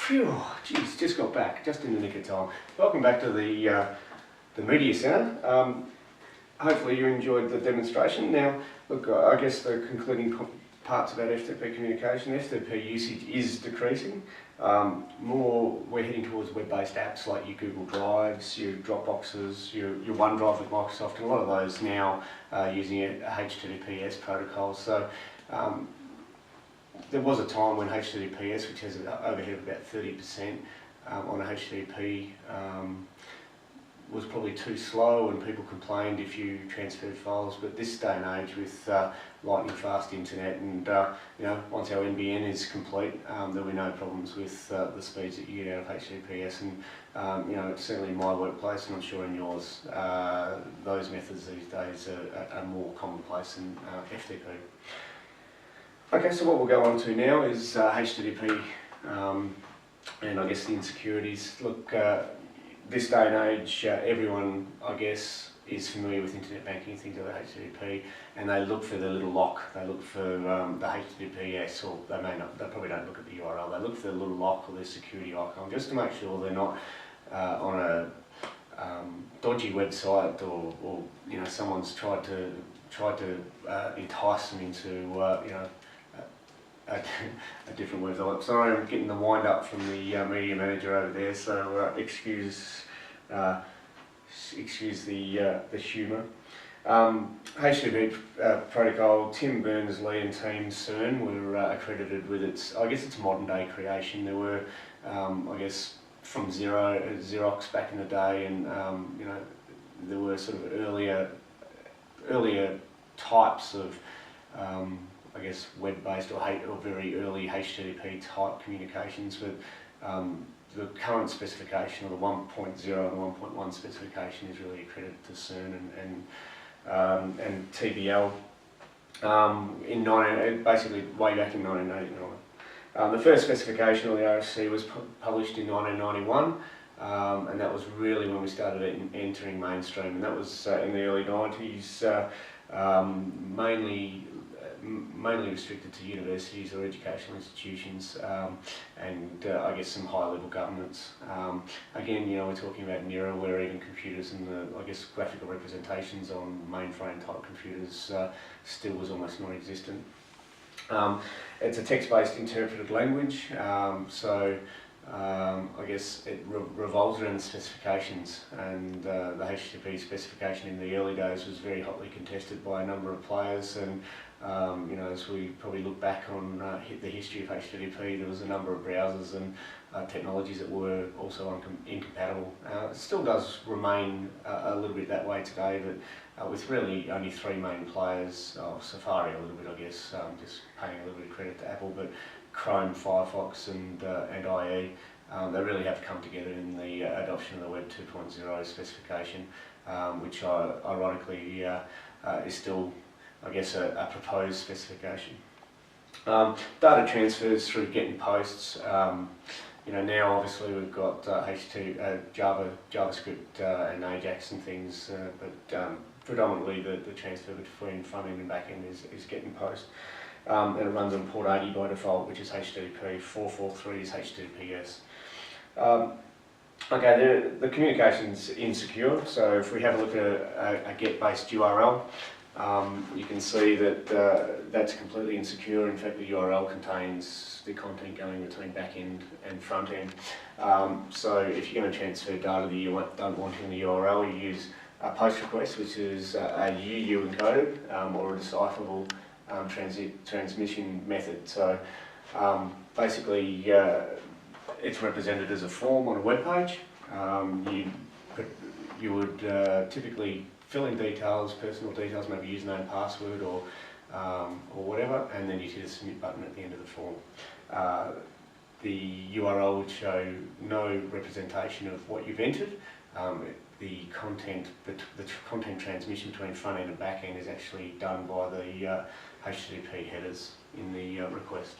Phew, geez, just got back, just in the nick of time. Welcome back to the Media Centre. Hopefully you enjoyed the demonstration. Now, look, I guess the concluding parts about FTP communication, FTP usage is decreasing. We're heading towards web-based apps like your Google Drives, your Dropboxes, your OneDrive with Microsoft, and a lot of those now using HTTPS protocols. So there was a time when HTTPS, which has an overhead of about 30% on HTTP, was probably too slow, and people complained if you transferred files. But this day and age, with lightning fast internet, and once our NBN is complete, there'll be no problems with the speeds that you get out of HTTPS. And certainly in my workplace, and I'm sure in yours, those methods these days are more commonplace than FTP. Okay, so what we'll go on to now is HTTP, and I guess the insecurities. Look. This day and age, everyone, I guess, is familiar with internet banking, things like HTTP, and they look for the little lock. They look for the HTTPS, or they may not. They probably don't look at the URL. They look for the little lock or the security icon, just to make sure they're not on a dodgy website, or someone's tried to entice them into a different website. Sorry, I'm getting the wind up from the media manager over there, so excuse the humour. HTTP protocol, Tim Berners-Lee and Team CERN were accredited with its modern day creation. There were, I guess, from Xerox back in the day, and there were sort of earlier types of I guess web-based or very early HTTP type communications, but the current specification, or the 1.0 and the 1.1 specification, is really accredited to CERN and TBL basically way back in 1989. The first specification of the RFC was published in 1991, and that was really when we started entering mainstream, and that was in the early 90s, mainly restricted to universities or educational institutions, and I guess some high-level governments. Again, we're talking about an era where even computers and graphical representations on mainframe-type computers still was almost non-existent. It's a text-based interpreted language, so I guess it revolves around the specifications, and the HTTP specification in the early days was very hotly contested by a number of players, and as we probably look back on the history of HTTP, there was a number of browsers and technologies that were also incompatible. It still does remain a little bit that way today, but with really only three main players. Safari a little bit, I guess, just paying a little bit of credit to Apple, but Chrome, Firefox and IE, they really have come together in the adoption of the Web 2.0 specification, which ironically is still, I guess, a proposed specification. Data transfers through GET and POSTs. Now obviously we've got JavaScript and Ajax and things, but predominantly the transfer between front end and back end is GET and POST. And it runs on port 80 by default, which is HTTP. 443 is HTTPS. Okay, the communication's insecure, so if we have a look at a GET-based URL, you can see that that's completely insecure. In fact, the URL contains the content going between back end and front end. So if you're going to transfer data that you don't want in the URL, you use a POST request, which is a UU encoded or a decipherable transmission method. So basically, it's represented as a form on a web page. You would typically fill in details, personal details, maybe username, password, or whatever, and then you hit a submit button at the end of the form. The URL would show no representation of what you've entered. The content transmission between front end and back end is actually done by the HTTP headers in the request.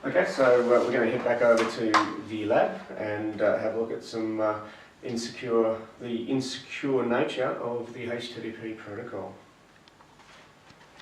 Okay, so we're going to head back over to the lab and have a look at some the insecure nature of the HTTP protocol.